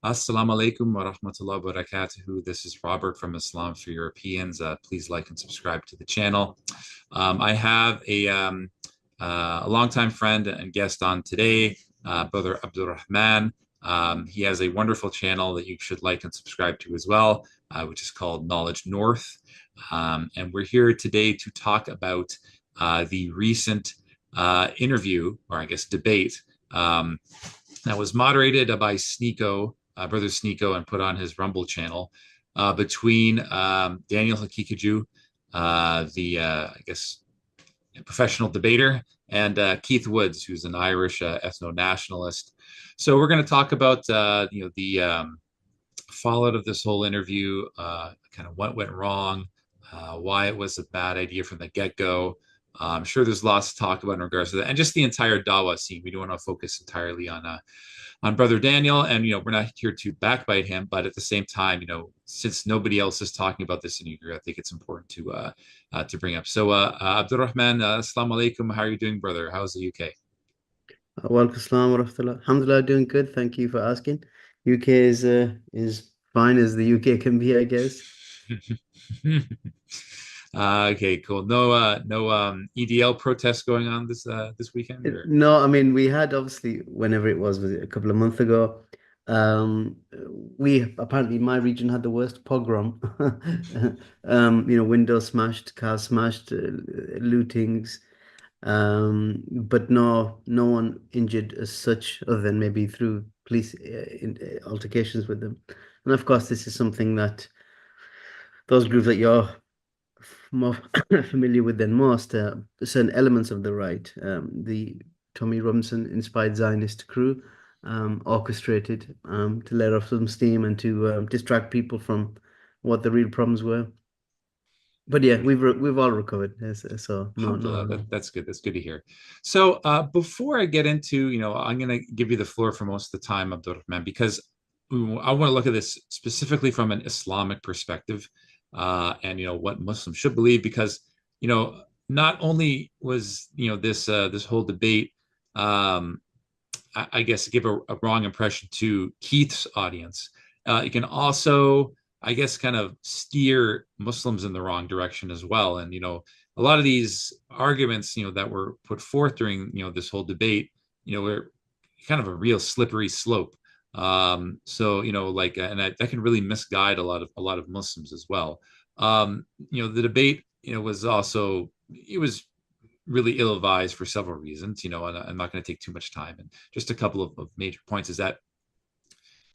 Assalamu alaikum wa rahmatullahi wa barakatuhu. This is Robert from Islam for Europeans. Please like and subscribe to the channel. I have a longtime friend and guest on today, Brother Abdur-Rahman. He has a wonderful channel that you should like and subscribe to as well, which is called Knowledge North. And we're here today to talk about the recent interview, or I guess debate, that was moderated by Sneako, Brother Sneako, and put on his Rumble channel between Daniel Haqiqatjou, I guess, professional debater, and Keith Woods, who's an Irish ethno-nationalist. So we're going to talk about the fallout of this whole interview, kind of what went wrong, why it was a bad idea from the get-go. I'm sure there's lots to talk about in regards to that, and just the entire dawa scene. We don't want to focus entirely on Brother Daniel, and we're not here to backbite him, but at the same time, since nobody else is talking about this interview, I think it's important to bring up. So, Abdur-Rahman, assalamu alaikum. How are you doing, brother? How's the UK? Walaikum assalam wa rahmatullah. Alhamdulillah, doing good. Thank you for asking. UK is fine as the UK can be, I guess. Okay, cool. No EDL protests going on this weekend? Or? No, I mean we had obviously whenever it was it a couple of months ago. We apparently my region had the worst pogrom. Windows smashed, cars smashed, lootings. But no one injured as such, other than maybe through police altercations with them. And of course, this is something that those groups that you're more familiar with than most, certain elements of the right, the Tommy Robinson inspired Zionist crew, orchestrated to let off some steam and to distract people from what the real problems were. But yeah, we've all recovered. So no. That's good. That's good to hear. So before I get into, I'm going to give you the floor for most of the time, Abdur-Rahman, because I want to look at this specifically from an Islamic perspective, and what Muslims should believe, because not only was this whole debate, I guess, give a wrong impression to Keith's audience. It can also, I guess, kind of steer Muslims in the wrong direction as well. And, a lot of these arguments, that were put forth during, this whole debate, were kind of a real slippery slope. And that can really misguide a lot of Muslims as well. The debate, was also, it was really ill-advised for several reasons, and I'm not going to take too much time. And just a couple of major points is that,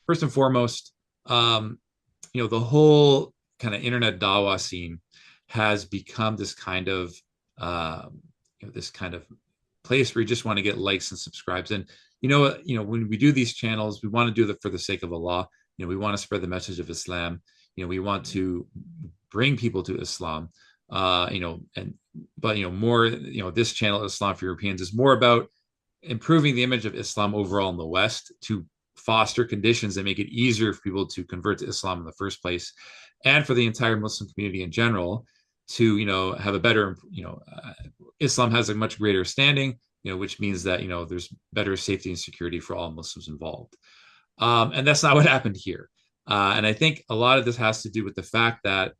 first and foremost, the whole kind of internet dawa scene has become this kind of place where you just want to get likes and subscribes. And when we do these channels, we want to do it for the sake of Allah. We want to spread the message of Islam. We want to bring people to Islam. But more, this channel, Islam for Europeans, is more about improving the image of Islam overall in the West, to foster conditions that make it easier for people to convert to Islam in the first place, and for the entire Muslim community in general to, have a better, Islam has a much greater standing, which means that, there's better safety and security for all Muslims involved. And that's not what happened here. And I think a lot of this has to do with the fact that,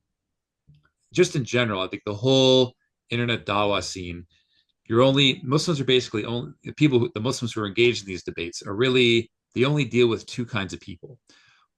just in general, I think the whole internet dawa scene, Muslims are basically only the Muslims who are engaged in these debates are really, they only deal with two kinds of people.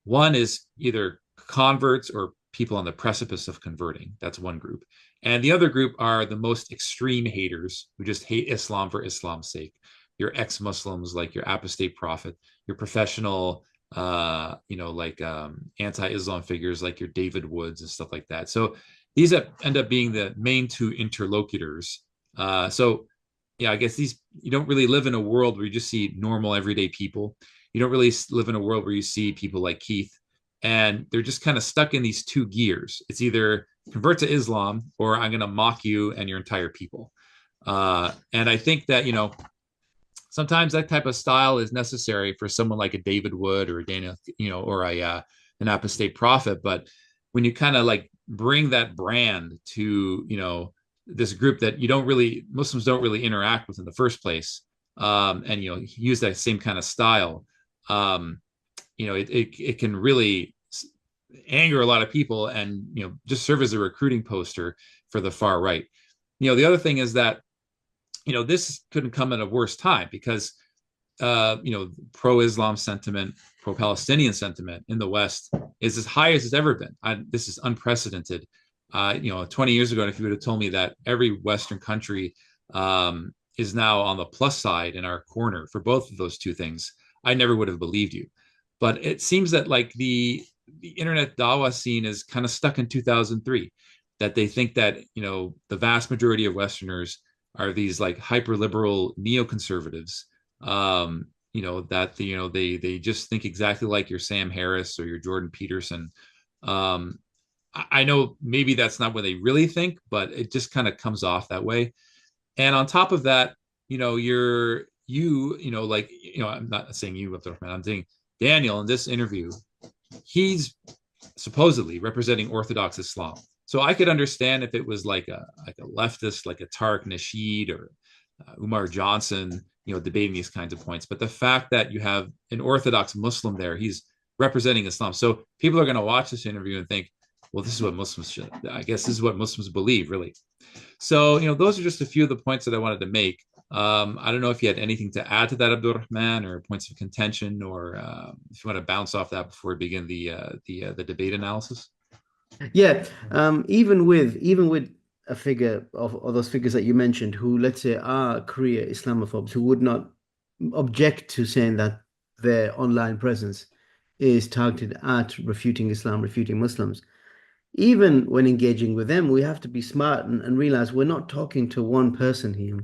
One is either converts or people on the precipice of converting. That's one group. And the other group are the most extreme haters who just hate Islam for Islam's sake. Your ex-Muslims, like your apostate prophet, your professional, anti-Islam figures like your David Woods and stuff like that. So these end up being the main two interlocutors. I guess you don't really live in a world where you just see normal everyday people. You don't really live in a world where you see people like Keith, and they're just kind of stuck in these two gears. It's either convert to Islam, or I'm going to mock you and your entire people. And I think that, sometimes that type of style is necessary for someone like a David Wood or a Daniel, or an apostate prophet. But when you kind of like bring that brand to, this group that Muslims don't really interact with in the first place, and use that same kind of style, it can really anger a lot of people, and just serve as a recruiting poster for the far right. The other thing is that this couldn't come at a worse time, because pro-Islam sentiment, pro-Palestinian sentiment in the West is as high as it's ever been. This is unprecedented. 20 years ago, if you would have told me that every Western country is now on the plus side in our corner for both of those two things, I never would have believed you. But it seems that like the internet dawa scene is kind of stuck in 2003, that they think that the vast majority of Westerners are these like hyper liberal neoconservatives, that they just think exactly like your Sam Harris or your Jordan Peterson. I know maybe that's not what they really think, but it just kind of comes off that way. And on top of that, I'm not saying you, Abdur-Rahman, I'm saying Daniel in this interview, he's supposedly representing Orthodox Islam. So I could understand if it was like a leftist, like a Tariq Nasheed or Umar Johnson, debating these kinds of points. But the fact that you have an Orthodox Muslim there, he's representing Islam. So people are going to watch this interview and think, well, this is what Muslims should, I guess this is what Muslims believe, really. So, those are just a few of the points that I wanted to make. I don't know if you had anything to add to that, Abdur-Rahman, or points of contention, or if you want to bounce off that before we begin the debate analysis. Yeah, even with a figure of those figures that you mentioned, who, let's say, are career Islamophobes, who would not object to saying that their online presence is targeted at refuting Islam, refuting Muslims. Even when engaging with them, we have to be smart and realize we're not talking to one person here.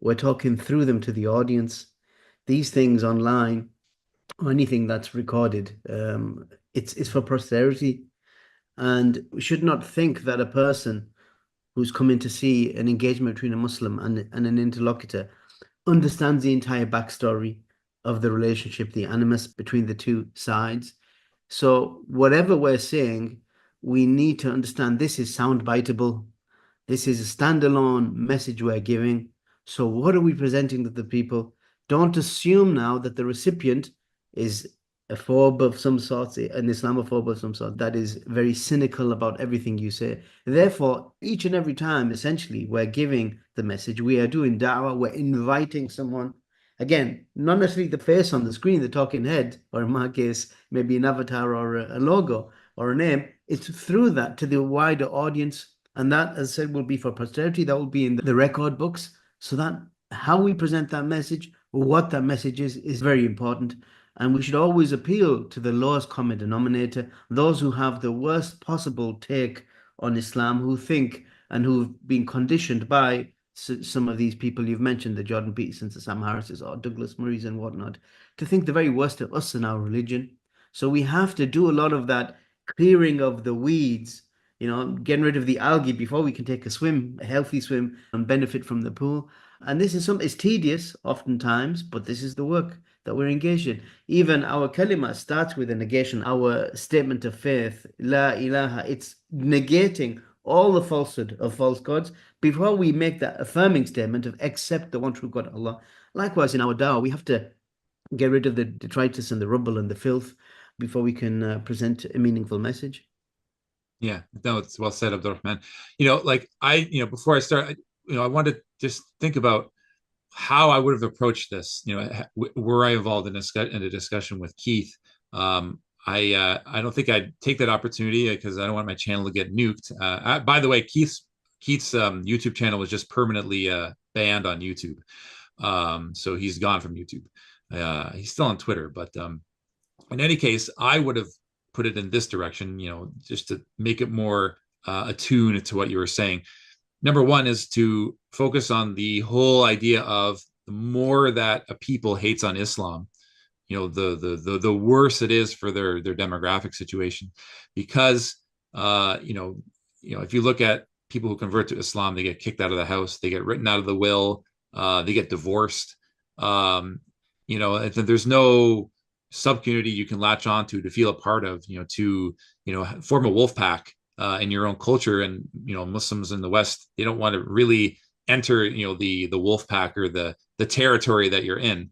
We're talking through them to the audience. These things online or anything that's recorded, it's for posterity. And we should not think that a person who's coming to see an engagement between a Muslim and an interlocutor understands the entire backstory of the relationship, the animus between the two sides. So whatever we're saying, we need to understand this is sound biteable. This is a standalone message we're giving. So what are we presenting to the people? Don't assume now that the recipient is a phobe of some sort, an Islamophobe of some sort, that is very cynical about everything you say. Therefore, each and every time, essentially, we're giving the message, we are doing da'wah, we're inviting someone. Again, not necessarily the face on the screen, the talking head, or in my case, maybe an avatar or a logo or a name. It's through that to the wider audience. And that, as I said, will be for posterity. That will be in the record books. So that how we present that message, or what that message is very important. And we should always appeal to the lowest common denominator, those who have the worst possible take on Islam, who think and who've been conditioned by some of these people you've mentioned, the Jordan Petersons, the Sam Harrises, or Douglas Murrays and whatnot, to think the very worst of us and our religion. So we have to do a lot of that clearing of the weeds, getting rid of the algae before we can take a swim, a healthy swim, and benefit from the pool. And this is it's tedious oftentimes, but this is the work that we're engaged in. Even our kalima starts with a negation. Our statement of faith, La ilaha, it's negating all the falsehood of false gods before we make that affirming statement of accept the one true God, Allah. Likewise, in our dawah, we have to get rid of the detritus and the rubble and the filth before we can present a meaningful message. Yeah, no, it's well said, Abdur-Rahman. Before I start, I wanted to just think about how I would have approached this. Were I involved in a discussion with Keith? I don't think I'd take that opportunity because I don't want my channel to get nuked. By the way, Keith's YouTube channel was just permanently banned on YouTube, so he's gone from YouTube. He's still on Twitter, but in any case, I would have put it in this direction, just to make it more attuned to what you were saying. Number one is to focus on the whole idea of the more that a people hates on Islam, the worse it is for their demographic situation, because if you look at people who convert to Islam, they get kicked out of the house, they get written out of the will, they get divorced. There's no sub-community you can latch onto to feel a part of, to form a wolf pack in your own culture. And Muslims in the West, they don't want to really enter the wolf pack or the territory that you're in.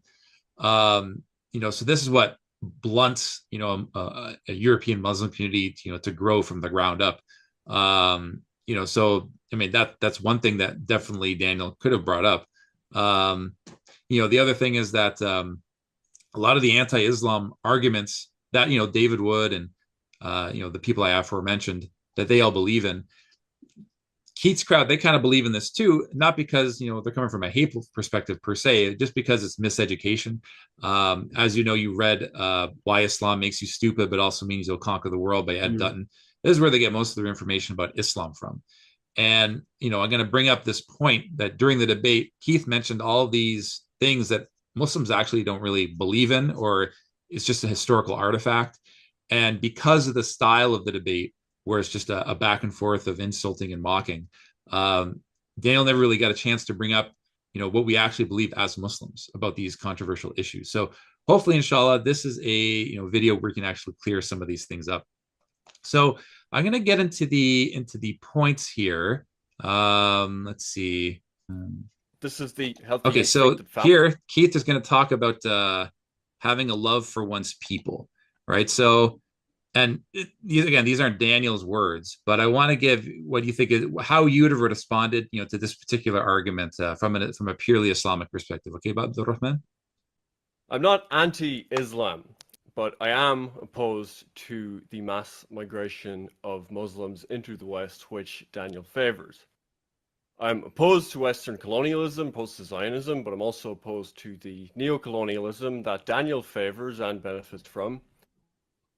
So this is what blunt, a European Muslim community, to grow from the ground up. So I mean that's one thing that definitely Daniel could have brought up. The other thing is that a lot of the anti-Islam arguments that David Wood and the people I aforementioned that they all believe in. Keith's crowd, they kind of believe in this too, not because they're coming from a hateful perspective per se, just because it's miseducation. As you know, you read Why Islam Makes You Stupid, but also means you'll conquer the world by Ed Dutton. This is where they get most of their information about Islam from. And I'm going to bring up this point that during the debate, Keith mentioned all these things that Muslims actually don't really believe in, or it's just a historical artifact. And because of the style of the debate, where it's just a back and forth of insulting and mocking, Daniel never really got a chance to bring up, what we actually believe as Muslims about these controversial issues. So hopefully, inshallah, this is a video where we can actually clear some of these things up. So I'm going to get into the points here. Let's see. This is the healthy. Okay, so here Keith is going to talk about having a love for one's people, right? So, and again, these aren't Daniel's words, but I want to give what you think is how you would have responded, to this particular argument from a purely Islamic perspective. Okay, Abdur-Rahman? I'm not anti-Islam, but I am opposed to the mass migration of Muslims into the West, which Daniel favors. I'm opposed to Western colonialism, opposed to Zionism, but I'm also opposed to the neo-colonialism that Daniel favors and benefits from.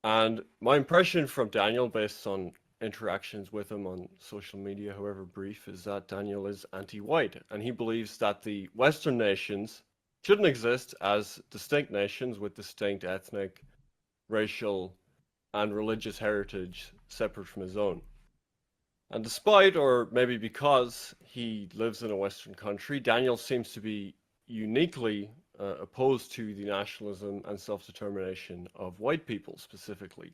And my impression from Daniel, based on interactions with him on social media, however brief, is that Daniel is anti-white, and he believes that the Western nations shouldn't exist as distinct nations with distinct ethnic, racial, and religious heritage separate from his own. And despite, or maybe because, he lives in a Western country, Daniel seems to be uniquely opposed to the nationalism and self-determination of white people specifically.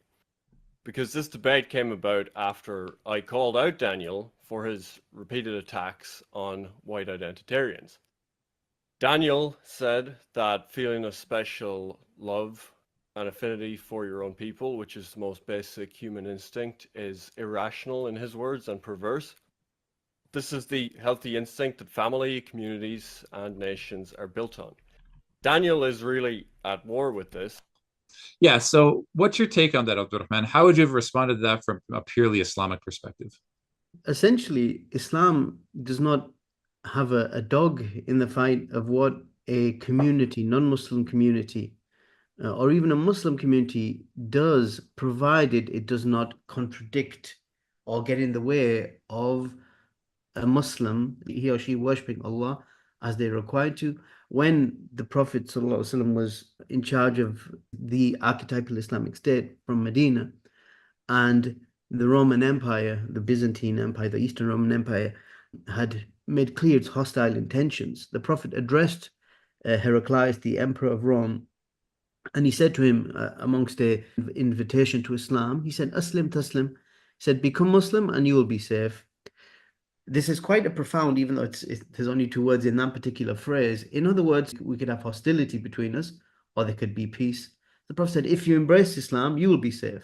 Because this debate came about after I called out Daniel for his repeated attacks on white identitarians. Daniel said that feeling a special love and affinity for your own people, which is the most basic human instinct, is irrational in his words and perverse. This is the healthy instinct that family, communities, and nations are built on. Daniel is really at war with this. Yeah, so what's your take on that, Abdur-Rahman? How would you have responded to that from a purely Islamic perspective? Essentially, Islam does not have a dog in the fight of what a community, non-Muslim community, or even a Muslim community does, provided it does not contradict or get in the way of a Muslim, he or she worshipping Allah as they're required to. When the Prophet ﷺ was in charge of the archetypal Islamic State from Medina, and the Roman Empire, the Byzantine Empire, the Eastern Roman Empire, had made clear its hostile intentions, the Prophet addressed Heraclius, the Emperor of Rome, and he said to him, amongst an invitation to Islam, he said, Aslim Taslim, he said, become Muslim and you will be safe. This is quite a profound, even though there's only two words in that particular phrase. In other words, we could have hostility between us, or there could be peace. The Prophet said, if you embrace Islam, you will be safe.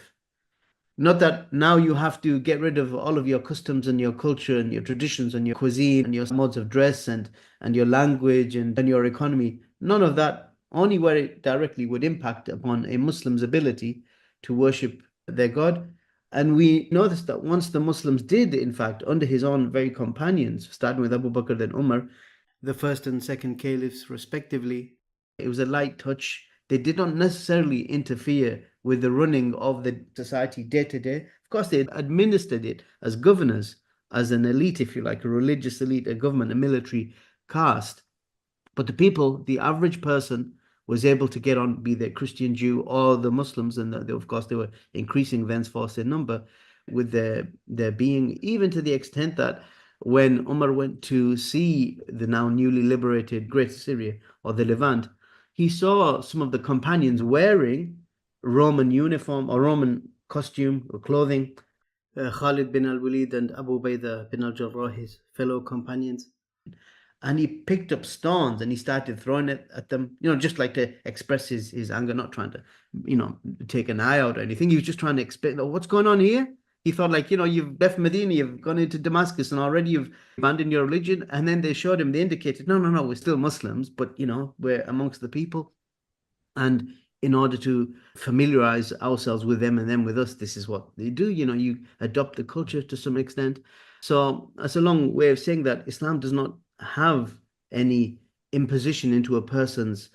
Not that now you have to get rid of all of your customs and your culture and your traditions and your cuisine and your modes of dress and your language and your economy. None of that, only where it directly would impact upon a Muslim's ability to worship their God. And we noticed that once the Muslims did, in fact, under his own very companions, starting with Abu Bakr then Umar, the first and second caliphs respectively, it was a light touch. They did not necessarily interfere with the running of the society day to day. Of course, they administered it as governors, as an elite, if you like, a religious elite, a government, a military caste. But the people, the average person, was able to get on, be they Christian, Jew, or the Muslims, and of course they were increasing thenceforth in number, with their being, even to the extent that when Umar went to see the now newly liberated Greater Syria, or the Levant, he saw some of the companions wearing Roman uniform or Roman costume or clothing. Khalid bin al-Walid and Abu Ubaidah bin al-Jarrah, his fellow companions. And he picked up stones and he started throwing it at them, just like to express his anger, not trying to, take an eye out or anything. He was just trying to explain, what's going on here? He thought, like, you've left Medina, you've gone into Damascus, and already you've abandoned your religion. And then they showed him, they indicated, no, we're still Muslims, but, we're amongst the people. And in order to familiarize ourselves with them and them with us, this is what they do. You adopt the culture to some extent. So that's a long way of saying that Islam does not have any imposition into a person's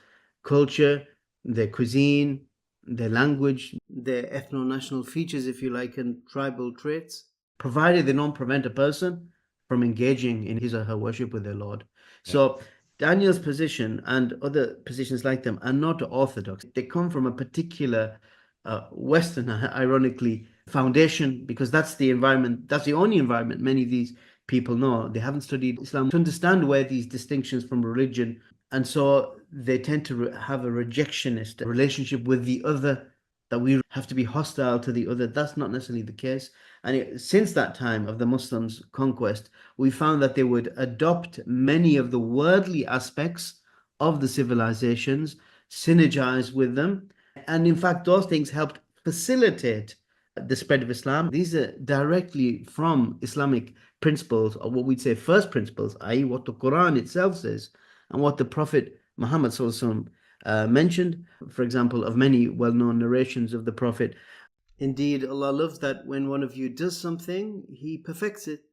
culture, their cuisine, their language, their ethno-national features, if you like, and tribal traits, provided they don't prevent a person from engaging in his or her worship with their Lord. Yeah. So Daniel's position and other positions like them are not orthodox. They come from a particular Western, ironically, foundation, because that's the environment, that's the only environment many of these people know. They haven't studied Islam to understand where these distinctions from religion, and so they tend to have a rejectionist relationship with the other, that we have to be hostile to the other. That's not necessarily the case. And since that time of the Muslims' conquest, we found that they would adopt many of the worldly aspects of the civilizations, synergize with them. And in fact, those things helped facilitate the spread of Islam. These are directly from Islamic principles, or what we'd say first principles, i.e. what the Quran itself says and what the Prophet Muhammad mentioned, for example, of many well-known narrations of the Prophet. Indeed, Allah loves that when one of you does something, He perfects it.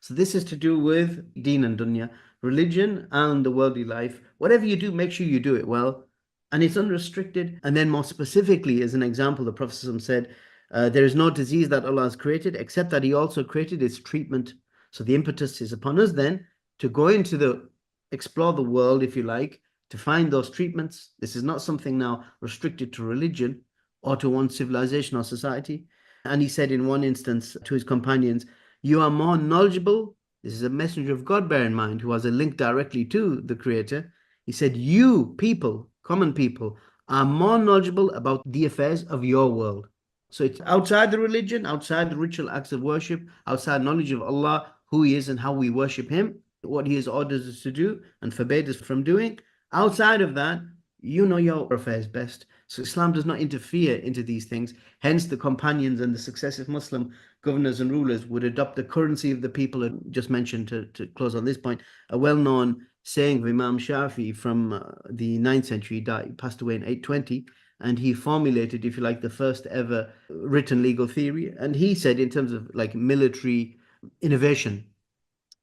So this is to do with deen and dunya, religion and the worldly life. Whatever you do, make sure you do it well. And it's unrestricted. And then more specifically, as an example, the Prophet said, there is no disease that Allah has created, except that He also created its treatment. So the impetus is upon us then to go into explore the world, if you like, to find those treatments. This is not something now restricted to religion or to one civilization or society. And he said in one instance to his companions, you are more knowledgeable. This is a messenger of God, bear in mind, who has a link directly to the Creator. He said, you people, common people, are more knowledgeable about the affairs of your world. So it's outside the religion, outside the ritual acts of worship, outside knowledge of Allah, who He is and how we worship Him, what He has ordered us to do and forbade us from doing. Outside of that, you know your affairs best. So Islam does not interfere into these things. Hence, the companions and the successive Muslim governors and rulers would adopt the currency of the people. I just mentioned, to close on this point, a well-known saying of Imam Shafi from the 9th century. He passed away in 820, and he formulated, if you like, the first ever written legal theory. And he said, in terms of like military innovation,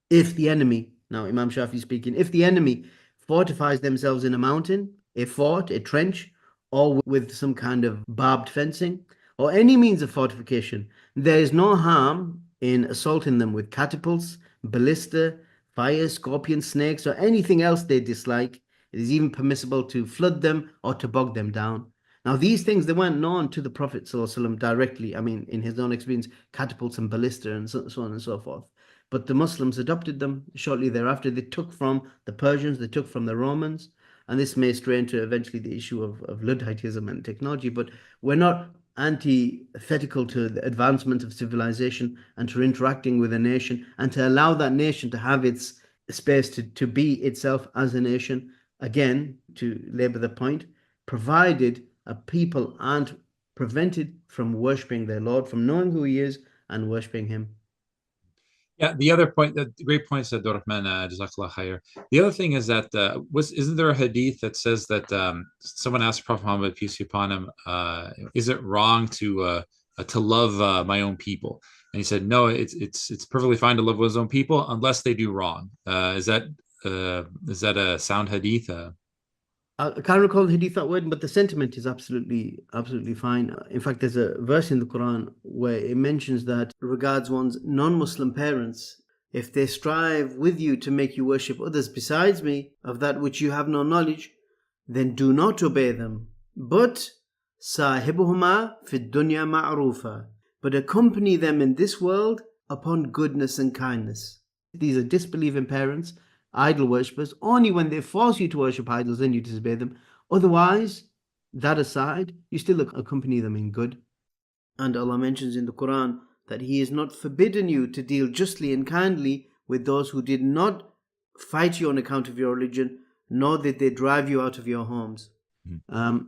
if the enemy, now Imam Shafi speaking, if the enemy fortifies themselves in a mountain, a fort, a trench, or with some kind of barbed fencing, or any means of fortification, there is no harm in assaulting them with catapults, ballista, fire, scorpions, snakes, or anything else they dislike. It is even permissible to flood them or to bog them down. Now, these things, they weren't known to the Prophet ﷺ directly. I mean, in his own experience, catapults and ballista and so on and so forth. But the Muslims adopted them shortly thereafter. They took from the Persians, they took from the Romans, and this may stray into eventually the issue of Ludditism and technology. But we're not antithetical to the advancement of civilization and to interacting with a nation and to allow that nation to have its space to be itself as a nation. Again, to labor the point, provided a people aren't prevented from worshipping their Lord, from knowing who He is and worshipping Him. Yeah, the other point, the great points, Abdur-Rahman, Jazakallah khair. The other thing is that isn't there a hadith that says that someone asked Prophet Muhammad, peace be upon him, is it wrong to love my own people? And he said, no, it's perfectly fine to love one's own people unless they do wrong. Is that a sound hadith? I can't recall the hadith that word, but the sentiment is absolutely fine. In fact, there's a verse in the Quran where it mentions that regards one's non-Muslim parents, if they strive with you to make you worship others besides me, of that which you have no knowledge, then do not obey them. But sahibuhuma fid dunya ma'rufa, but accompany them in this world upon goodness and kindness. These are disbelieving parents, idol worshippers. Only when they force you to worship idols, then you disobey them. Otherwise, that aside, you still accompany them in good. And Allah mentions in the Quran that He has not forbidden you to deal justly and kindly with those who did not fight you on account of your religion, nor did they drive you out of your homes.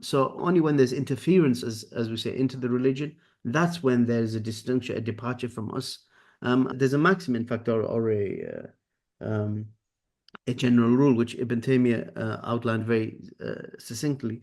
So only when there's interference, as we say, into the religion, that's when there's a distinction, a departure from us. There's a maxim, in fact, or a general rule, which Ibn Taymiyyah outlined very succinctly,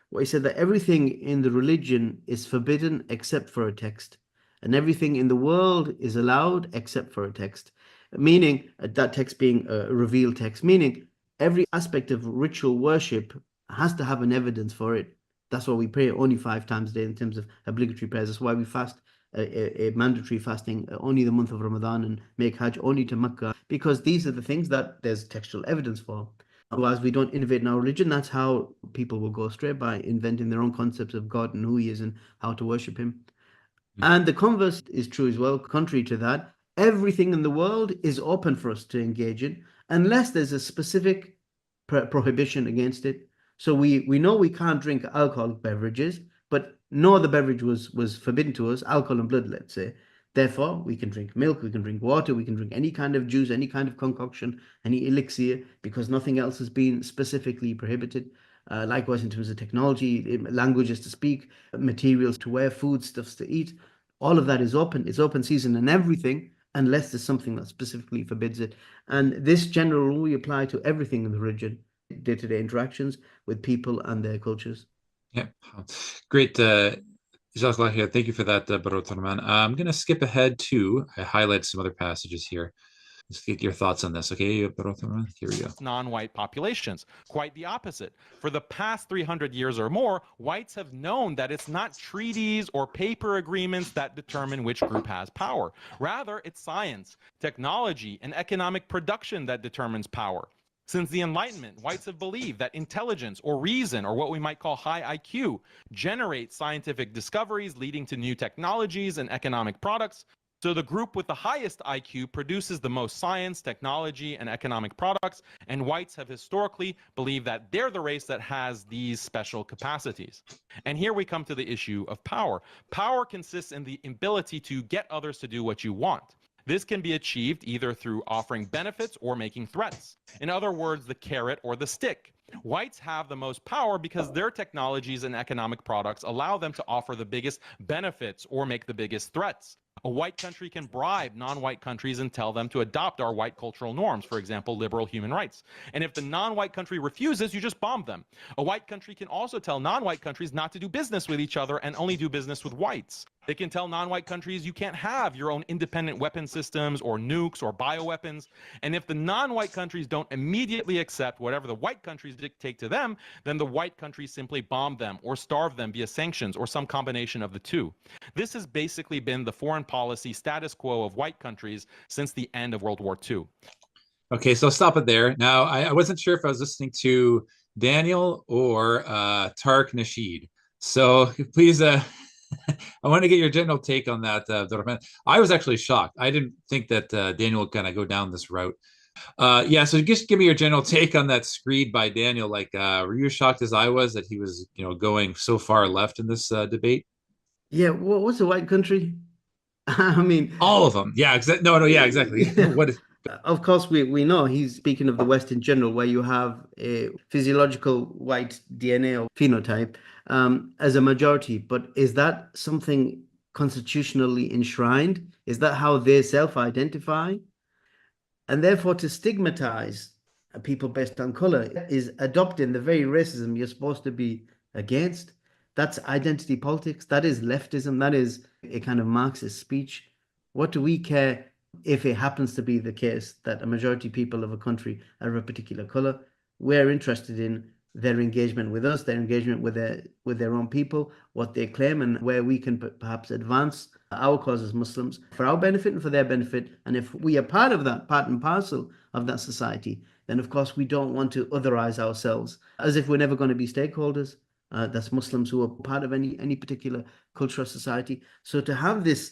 where he said that everything in the religion is forbidden except for a text, and everything in the world is allowed except for a text, meaning that text being a revealed text, meaning every aspect of ritual worship has to have an evidence for it. That's why we pray only 5 times a day in terms of obligatory prayers. That's why we fast a mandatory fasting only the month of Ramadan and make Hajj only to Mecca, because these are the things that there's textual evidence for. Otherwise, we don't innovate in our religion. That's how people will go astray, by inventing their own concepts of God and who He is and how to worship Him. And the converse is true as well. Contrary to that, everything in the world is open for us to engage in, unless there's a specific prohibition against it. So we know we can't drink alcoholic beverages, but no other beverage was forbidden to us, alcohol and blood, let's say. Therefore, we can drink milk, we can drink water, we can drink any kind of juice, any kind of concoction, any elixir, because nothing else has been specifically prohibited. Likewise, in terms of technology, languages to speak, materials to wear, foodstuffs to eat, all of that is open. It's open season and everything, unless there's something that specifically forbids it. And this general rule we apply to everything in the religion, day-to-day interactions with people and their cultures. Yeah, great. Jazakallah, thank you for that, Brother Abdur-Rahman. I'm going to skip ahead to, I highlight some other passages here. Let's get your thoughts on this, okay, Brother Abdur-Rahman? Here we go. Non-white populations. Quite the opposite. For the past 300 years or more, whites have known that it's not treaties or paper agreements that determine which group has power. Rather, it's science, technology, and economic production that determines power. Since the Enlightenment, whites have believed that intelligence or reason, or what we might call high IQ, generates scientific discoveries leading to new technologies and economic products. So the group with the highest IQ produces the most science, technology, and economic products, and whites have historically believed that they're the race that has these special capacities. And here we come to the issue of power. Power consists in the ability to get others to do what you want. This can be achieved either through offering benefits or making threats. In other words, the carrot or the stick. Whites have the most power because their technologies and economic products allow them to offer the biggest benefits or make the biggest threats. A white country can bribe non-white countries and tell them to adopt our white cultural norms, for example, liberal human rights. And if the non-white country refuses, you just bomb them. A white country can also tell non-white countries not to do business with each other and only do business with whites. They can tell non-white countries you can't have your own independent weapon systems or nukes or bioweapons. And if the non-white countries don't immediately accept whatever the white countries dictate to them, then the white countries simply bomb them or starve them via sanctions or some combination of the two. This has basically been the foreign policy status quo of white countries since the end of World War II. Okay, so stop it there. Now, I wasn't sure if I was listening to Daniel or Tariq Nasheed. So please, I want to get your general take on that, Abdur-Rahman. I was actually shocked. I didn't think that Daniel would kind of go down this route. Yeah, so just give me your general take on that screed by Daniel. Like, were you shocked as I was that he was, going so far left in this debate? Yeah, what's a white country? I mean, all of them. Yeah, yeah, exactly. What? Of course, we know he's speaking of the West in general, where you have a physiological white DNA or phenotype as a majority. But is that something constitutionally enshrined? Is that how they self-identify? And therefore, to stigmatize people based on color is adopting the very racism you're supposed to be against. That's identity politics. That is leftism. That is a kind of Marxist speech. What do we care if it happens to be the case that a majority of people of a country are of a particular color? We're interested in their engagement with us, their engagement with their own people, what they claim, and where we can perhaps advance our cause as Muslims for our benefit and for their benefit. And if we are part of that, part and parcel of that society, then of course we don't want to otherize ourselves as if we're never going to be stakeholders. That's Muslims who are part of any particular cultural society. So to have this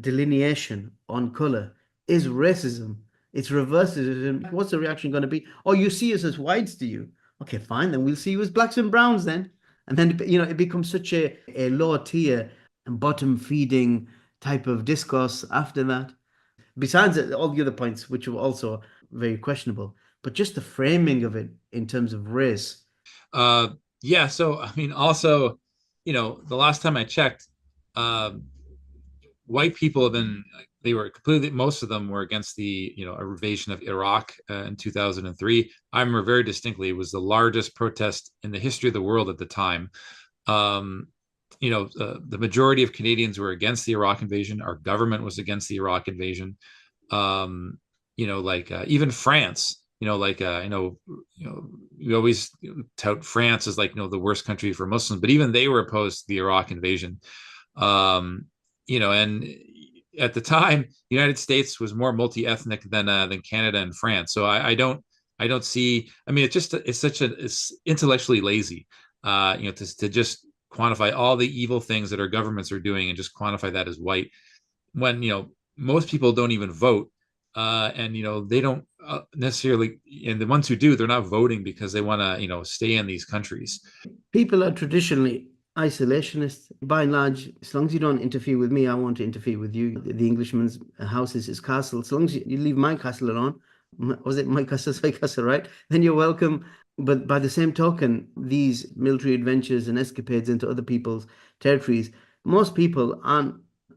delineation on color is racism. It's reversism. What's the reaction going to be? Oh, you see us as whites, do you? Okay, fine. Then we'll see you as blacks and browns then. And then, it becomes such a low tier and bottom feeding type of discourse after that. Besides all the other points, which were also very questionable. but just the framing of it in terms of race. Yeah. So, I mean, also, the last time I checked, white people have been, they were completely, most of them were against the, invasion of Iraq in 2003. I remember very distinctly, it was the largest protest in the history of the world at the time. The majority of Canadians were against the Iraq invasion. Our government was against the Iraq invasion. Even France, we always tout France as the worst country for Muslims, but even they were opposed to the Iraq invasion. And at the time, the United States was more multi-ethnic than Canada and France. So I don't see. I mean, it's intellectually lazy, to just quantify all the evil things that our governments are doing and just quantify that as white, when most people don't even vote, and they don't necessarily, and the ones who do, they're not voting because they want to stay in these countries. People are traditionally isolationist by and large. As long as you don't interfere with me, I won't interfere with you. The Englishman's house is his castle. As long as you leave my castle alone, was it my castle, my castle, right? Then you're welcome. But by the same token, these military adventures and escapades into other people's territories, most people aren't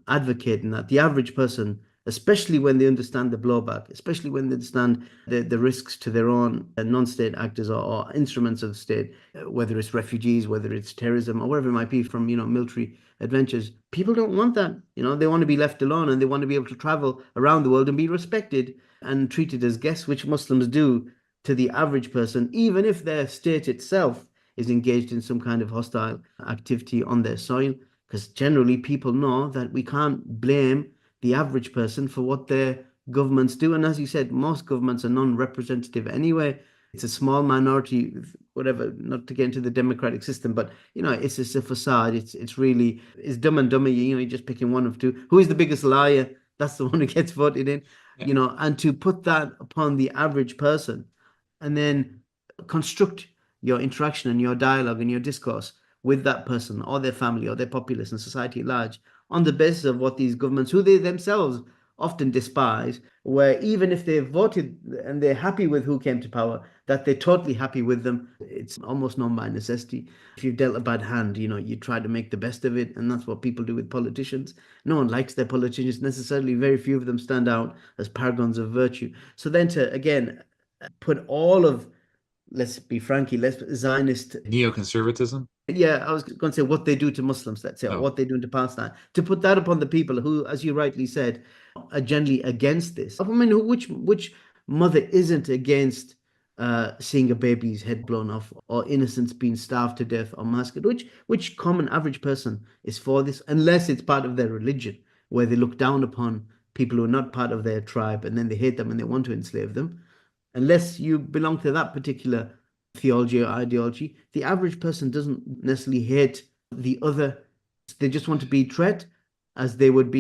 advocating that. The average person, especially when they understand the blowback, especially when they understand the risks to their own non-state actors or instruments of the state, whether it's refugees, whether it's terrorism, or whatever it might be from, military adventures. People don't want that. They want to be left alone, and they want to be able to travel around the world and be respected and treated as guests, which Muslims do to the average person, even if their state itself is engaged in some kind of hostile activity on their soil. Because generally people know that we can't blame the average person for what their governments do. And as you said, most governments are non-representative anyway. It's a small minority, whatever, not to get into the democratic system, but, it's just a facade. It's really, it's dumb and dumber. You're just picking one of two. Who is the biggest liar? That's the one who gets voted in, and to put that upon the average person and then construct your interaction and your dialogue and your discourse with that person or their family or their populace and society at large on the basis of what these governments, who they themselves often despise, where even if they've voted and they're happy with who came to power, that they're totally happy with them. It's almost known by necessity. If you've dealt a bad hand, you try to make the best of it. And that's what people do with politicians. No one likes their politicians necessarily. Very few of them stand out as paragons of virtue. So then to, again, put all of, let's be frankly, let's Zionist neoconservatism. Yeah, I was going to say what they do to Muslims, let's say, or what they do to Palestine. To put that upon the people who, as you rightly said, are generally against this. I mean, which mother isn't against seeing a baby's head blown off or innocents being starved to death or massacred? Which common average person is for this, unless it's part of their religion, where they look down upon people who are not part of their tribe and then they hate them and they want to enslave them? Unless you belong to that particular theology or ideology, the average person doesn't necessarily hate the other. They just want to be treated as they would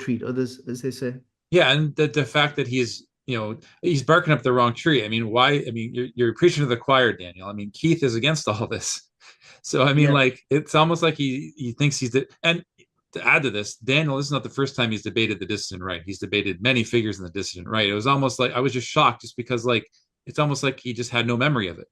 treat others, as they say. Yeah, and the fact that he's barking up the wrong tree. I mean, why? I mean, you're preaching to the choir, Daniel. I mean, Keith is against all this. So I mean, it's almost like he thinks he's and to add to this, Daniel, this is not the first time he's debated the dissident right. He's debated many figures in the dissident right. It was almost like I was just shocked, just because it's almost like he just had no memory of it.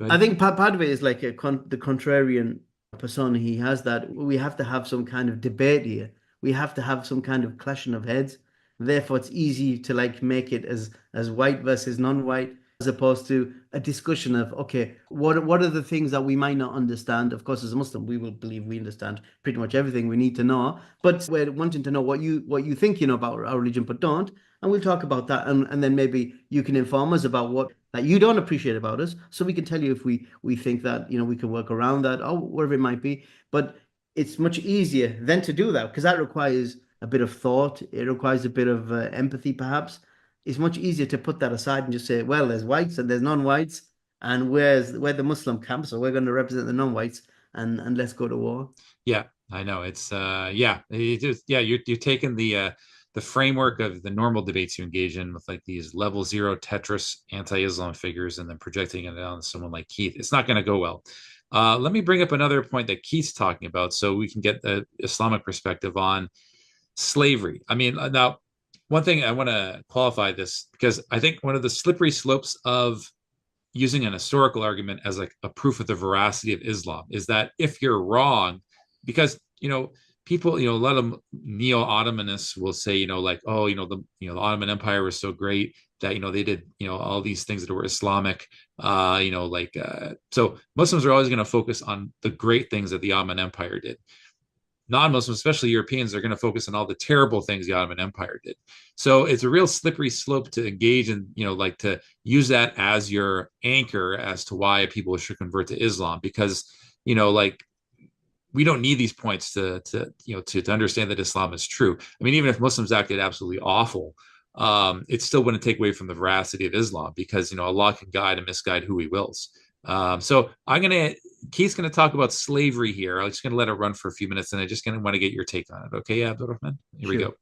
I think part of it is like the contrarian persona he has, that we have to have some kind of debate here. We have to have some kind of clashing of heads. Therefore, it's easy to make it as white versus non-white, as opposed to a discussion of, okay, what are the things that we might not understand? Of course, as a Muslim, we will believe we understand pretty much everything we need to know, but we're wanting to know what you think you know about our religion, but don't. And we'll talk about that, and then maybe you can inform us about what that you don't appreciate about us, so we can tell you if we think that we can work around that or whatever it might be. But it's much easier then to do that, because that requires a bit of thought. It requires a bit of empathy, perhaps. It's much easier to put that aside and just say, well, there's whites and there's non-whites, and we're the Muslim camp, so we're going to represent the non-whites, and let's go to war. Yeah, I know. It's you're taking the framework of the normal debates you engage in with these level zero Tetris anti-Islam figures and then projecting it on someone like Keith. It's not going to go well. Let me bring up another point that Keith's talking about so we can get the Islamic perspective on slavery. I mean, now one thing I want to qualify this, because I think one of the slippery slopes of using an historical argument as like a proof of the veracity of Islam is that if you're wrong, because people, a lot of neo-Ottomanists will say, like, oh, the Ottoman Empire was so great that they did all these things that were Islamic, so Muslims are always going to focus on the great things that the Ottoman Empire did. Non-Muslims, especially Europeans, are going to focus on all the terrible things the Ottoman Empire did. So it's a real slippery slope to engage in, to use that as your anchor as to why people should convert to Islam, because, we don't need these points to understand that Islam is true. I mean, even if Muslims acted absolutely awful, it still wouldn't take away from the veracity of Islam, because, Allah can guide and misguide who he wills. So Keith's going to talk about slavery here. I'm just going to let it run for a few minutes, and I just going to want to get your take on it. Okay, Abdur-Rahman? Here we go.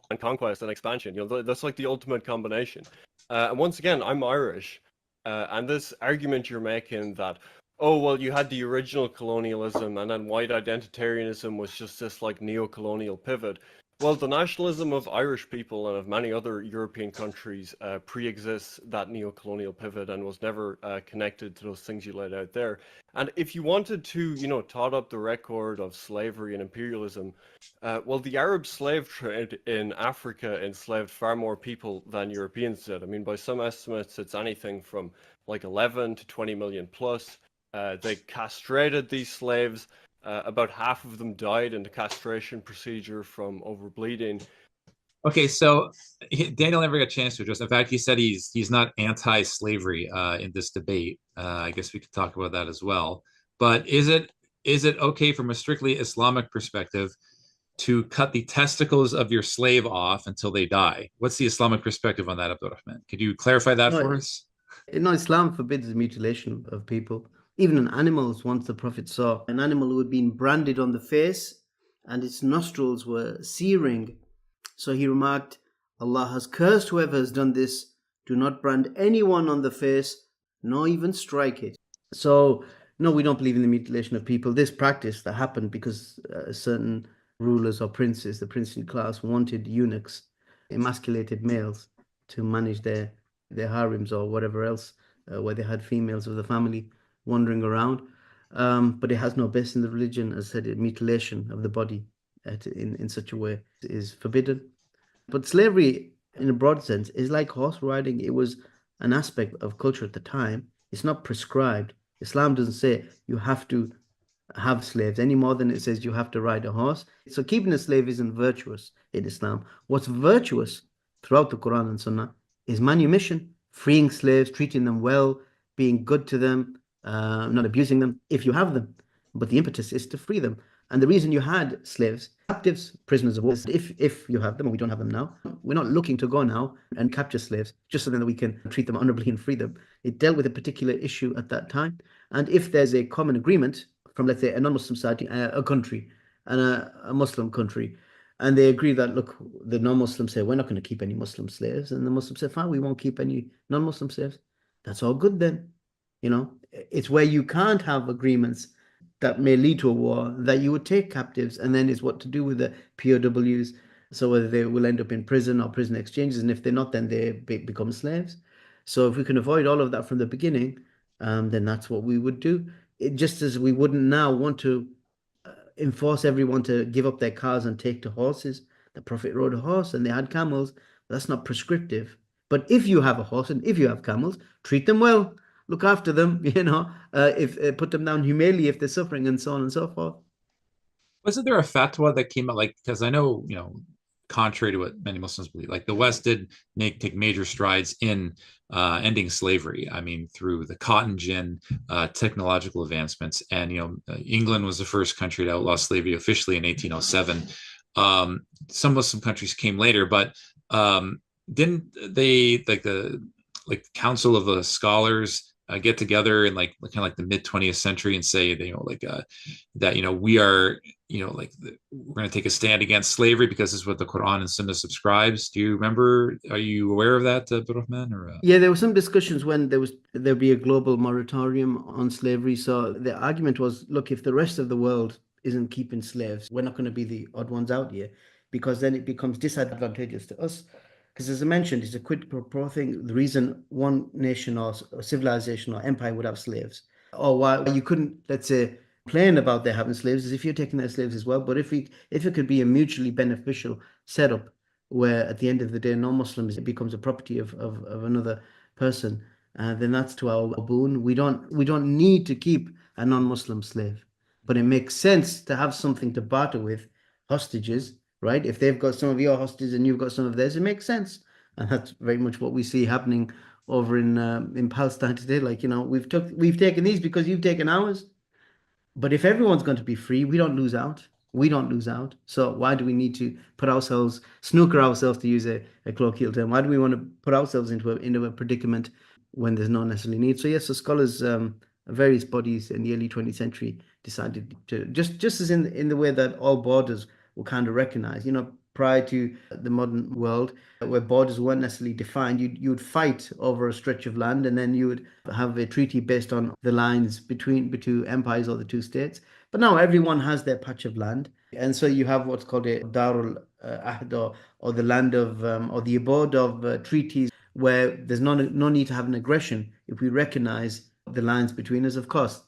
And conquest and expansion, that's like the ultimate combination. And once again, I'm Irish, and this argument you're making that, oh, well, you had the original colonialism and then white identitarianism was just this like neo-colonial pivot. Well, the nationalism of Irish people and of many other European countries pre-exists that neo-colonial pivot and was never connected to those things you laid out there. And if you wanted to, tot up the record of slavery and imperialism, well, the Arab slave trade in Africa enslaved far more people than Europeans did. I mean, by some estimates, it's anything from like 11 to 20 million plus. They castrated these slaves. About half of them died in the castration procedure from overbleeding. Okay, so Daniel never got a chance to address. In fact, he said he's not anti-slavery in this debate. I guess we could talk about that as well. But is it okay from a strictly Islamic perspective to cut the testicles of your slave off until they die? What's the Islamic perspective on that, Abdur-Rahman? Could you clarify that for us? No, Islam forbids the mutilation of people. Even in animals, once the Prophet saw an animal who had been branded on the face and its nostrils were searing. So he remarked, Allah has cursed whoever has done this. Do not brand anyone on the face, nor even strike it. So, no, we don't believe in the mutilation of people. This practice that happened because certain rulers or princes, the princely class, wanted eunuchs, emasculated males, to manage their harems or whatever else, where they had females of the family wandering around, but it has no base in the religion. As I said, mutilation of the body in such a way is forbidden. But slavery, in a broad sense, is like horse riding. It was an aspect of culture at the time. It's not prescribed. Islam doesn't say you have to have slaves any more than it says you have to ride a horse. So keeping a slave isn't virtuous in Islam. What's virtuous throughout the Quran and Sunnah is manumission, freeing slaves, treating them well, being good to them, not abusing them if you have them. But the impetus is to free them. And the reason you had slaves, captives, prisoners of war, if you have them, and we don't have them now, we're not looking to go now and capture slaves just so that we can treat them honorably and free them. It dealt with a particular issue at that time. And if there's a common agreement from, let's say, a non-Muslim society, a country, and a Muslim country, and they agree that, look, the non-Muslims say, we're not going to keep any Muslim slaves. And the Muslims say, fine, we won't keep any non-Muslim slaves. That's all good then. It's where you can't have agreements that may lead to a war that you would take captives, and then it's what to do with the POWs. So whether they will end up in prison or prison exchanges, and if they're not, then they become slaves. So if we can avoid all of that from the beginning, then that's what we would do. Just as we wouldn't now want to enforce everyone to give up their cars and take to horses. The Prophet rode a horse and they had camels. That's not prescriptive. But if you have a horse and if you have camels, treat them well. Look after them, if put them down humanely if they're suffering, and so on and so forth. Wasn't there a fatwa that came out, because I know, contrary to what many Muslims believe, like the West did take major strides in ending slavery. I mean, through the cotton gin, technological advancements, and England was the first country to outlaw slavery officially in 1807. Some Muslim countries came later, but didn't they, like the Council of the Scholars, get together in kind of like the mid 20th century and say that we are we're going to take a stand against slavery because this is what the Quran and Sunnah subscribes. Do you remember? Are you aware of that, Abdur-Rahman? Yeah, there were some discussions when there'd be a global moratorium on slavery. So the argument was, look, if the rest of the world isn't keeping slaves, we're not going to be the odd ones out here. because then it becomes disadvantageous to us. Because as I mentioned, it's a quid pro quo thing. The reason one nation or civilization or empire would have slaves, or why you couldn't, let's say, complain about their having slaves, is if you're taking their slaves as well. But if it could be a mutually beneficial setup, where at the end of the day, non-Muslims, it becomes a property of another person, then that's to our boon. We don't need to keep a non-Muslim slave, but it makes sense to have something to barter with, hostages, right? If they've got some of your hostages and you've got some of theirs, it makes sense, and that's very much what we see happening over in Palestine today. Like, we've taken these because you've taken ours. But if everyone's going to be free, we don't lose out. We don't lose out. So why do we need to snooker ourselves, to use a colloquial term? Why do we want to put ourselves into a predicament when there's no necessarily need? So yes, the scholars, various bodies in the early 20th century decided to, just as in the way that all borders were kind of recognized, prior to the modern world, where borders weren't necessarily defined, you'd fight over a stretch of land, and then you would have a treaty based on the lines between the two empires or the two states. But now everyone has their patch of land, and so you have what's called a Darul Ahd, or the land of or the abode of treaties, where there's no need to have an aggression if we recognize the lines between us. Of course,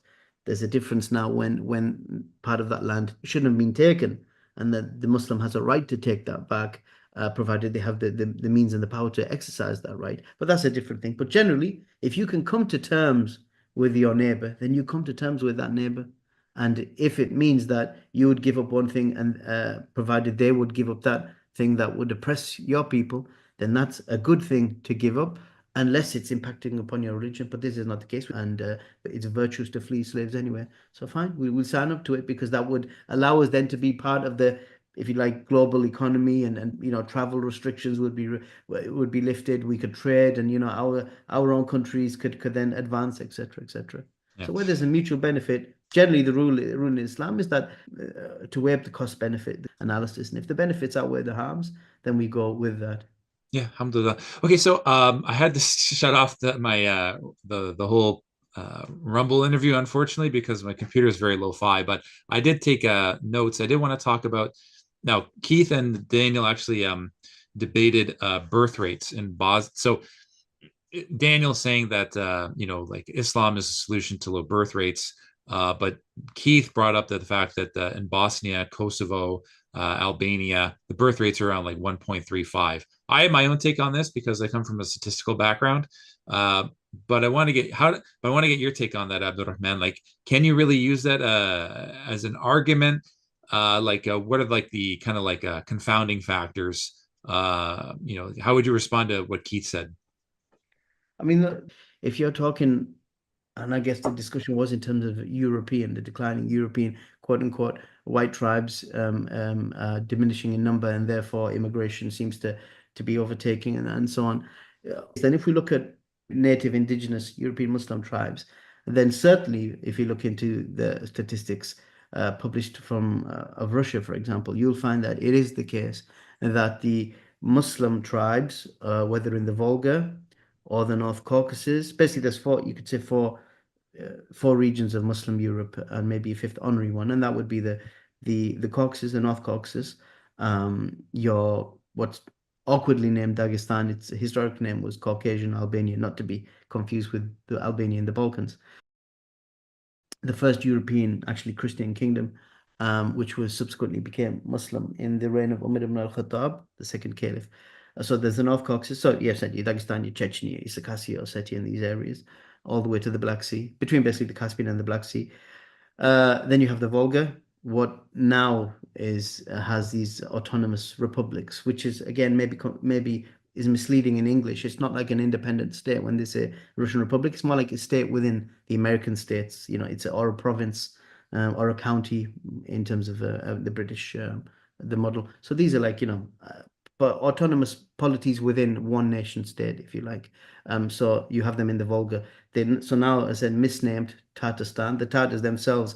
there's a difference now when part of that land shouldn't have been taken, and that the Muslim has a right to take that back, provided they have the means and the power to exercise that right. But that's a different thing. But generally, if you can come to terms with your neighbor, then you come to terms with that neighbor. And if it means that you would give up one thing, and provided they would give up that thing that would oppress your people, then that's a good thing to give up, unless it's impacting upon your religion. But this is not the case, and it's virtuous to flee slaves anyway. So fine, we will sign up to it, because that would allow us then to be part of the, if you like, global economy, and travel restrictions would be lifted. We could trade, and our own countries could then advance, etc., etc. Yeah. So where there's a mutual benefit, generally the rule in Islam is that to weigh up the cost benefit analysis, and if the benefits outweigh the harms, then we go with that. Yeah, alhamdulillah. Okay, so I had to shut off my the whole Rumble interview, unfortunately, because my computer is very low-fi. But I did take notes. I did want to talk about, now Keith and Daniel actually debated birth rates in Bosnia. So Daniel saying that like Islam is a solution to low birth rates, but Keith brought up the fact that in Bosnia, Kosovo, Albania, the birth rates are around like 1.35. I have my own take on this because I come from a statistical background, but I want to get your take on that, Abdur-Rahman. Like, can you really use that as an argument? What are like the kind of like confounding factors? How would you respond to what Keith said? I mean, if you're talking, and I guess the discussion was in terms of the declining European, quote unquote, white tribes diminishing in number, and therefore immigration seems to be overtaking, and so on. Then if we look at native indigenous European Muslim tribes, then certainly if you look into the statistics published from of Russia, for example, you'll find that it is the case that the Muslim tribes, whether in the Volga or the North Caucasus, basically there's four regions of Muslim Europe, and maybe a fifth honorary one, and that would be the Caucasus, the North Caucasus, what's awkwardly named Dagestan. Its historic name was Caucasian Albania, not to be confused with the Albania in the Balkans. The first European, actually Christian kingdom, which was subsequently became Muslim in the reign of Umar ibn al-Khattab, the second caliph. So there's the North Caucasus. So yes, Dagestan, Chechnya, Circassia, Ossetia, in these areas, all the way to the Black Sea, between basically the Caspian and the Black Sea. Then you have the Volga, what now has these autonomous republics, which is again maybe is misleading in English. It's not like an independent state when they say Russian Republic. It's more like a state within the American states. It's or a province or a county in terms of the British the model. So these are like but autonomous polities within one nation state, if you like. So you have them in the Volga. So now, as I said, misnamed Tatarstan. The Tatars themselves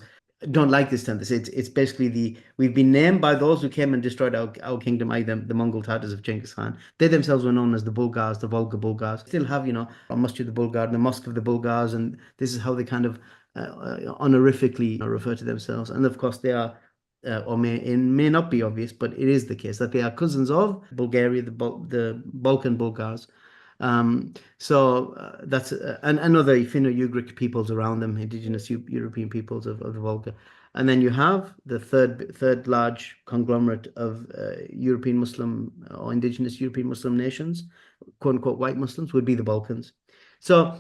don't like this term. They say it's basically we've been named by those who came and destroyed our kingdom, either the Mongol Tatars of Genghis Khan. They themselves were known as the Bulgars, the Volga Bulgars. Still have, a Masjid the Bulgar, the Mosque of the Bulgars, and this is how they kind of honorifically refer to themselves. And of course, they are it may not be obvious, but it is the case that they are cousins of Bulgaria, the Balkan Bulgars. That's and other Finno-Ugric peoples around them, indigenous European peoples of the Volga. And then you have the third large conglomerate of European Muslim or indigenous European Muslim nations, quote unquote white Muslims, would be the Balkans. So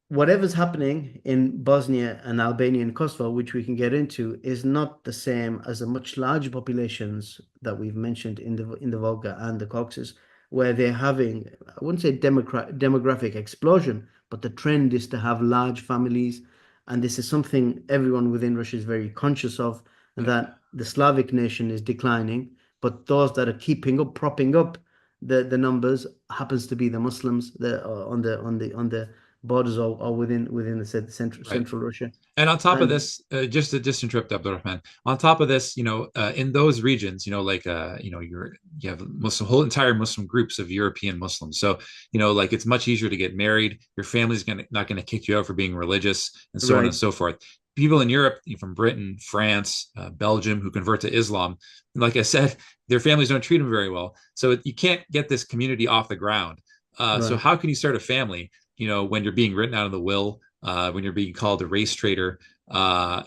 whatever's happening in Bosnia and Albania and Kosovo, which we can get into, is not the same as the much larger populations that we've mentioned in the Volga and the Caucasus, where they're having, I wouldn't say demographic explosion, but the trend is to have large families. And this is something everyone within Russia is very conscious of, that the Slavic nation is declining, but those that are propping up the numbers happens to be the Muslims on the borders or within the central Russia. And on top of this, just to interrupt Abdur-Rahman, on top of this, in those regions, like you have whole entire Muslim groups of European Muslims. So, like it's much easier to get married. Your family's not going to kick you out for being religious, and so on and so forth. People in Europe, from Britain, France, Belgium, who convert to Islam, like I said, their families don't treat them very well. So you can't get this community off the ground. So how can you start a family, when you're being written out of the will, when you're being called a race traitor, and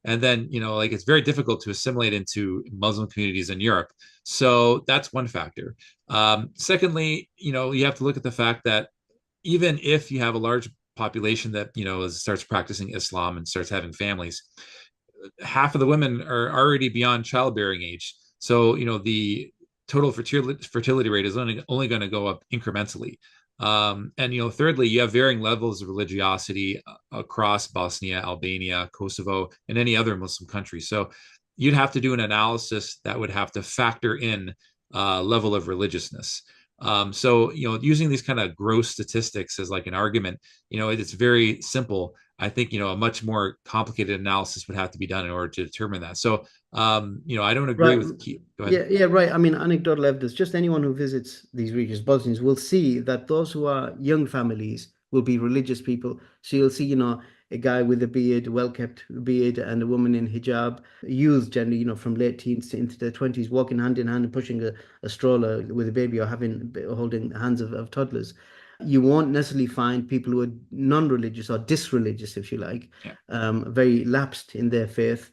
then, like it's very difficult to assimilate into Muslim communities in Europe. So that's one factor. Secondly, you have to look at the fact that even if you have a large population that, starts practicing Islam and starts having families, half of the women are already beyond childbearing age. So, the total fertility rate is only going to go up incrementally. And thirdly, you have varying levels of religiosity across Bosnia, Albania, Kosovo, and any other Muslim country. So you'd have to do an analysis that would have to factor in level of religiousness. So using these kind of gross statistics as like an argument, it's very simple. I think a much more complicated analysis would have to be done in order to determine that. So I don't agree with. Go ahead. Yeah, right. I mean, anecdotal evidence. Just anyone who visits these regions, Bosnians, will see that those who are young families will be religious people. So you'll see, a guy with a beard, well-kept beard, and a woman in hijab. Youth generally, from late teens to into their 20s, walking hand in hand and pushing a stroller with a baby or holding hands of toddlers. You won't necessarily find people who are non-religious or disreligious, if you like, very lapsed in their faith.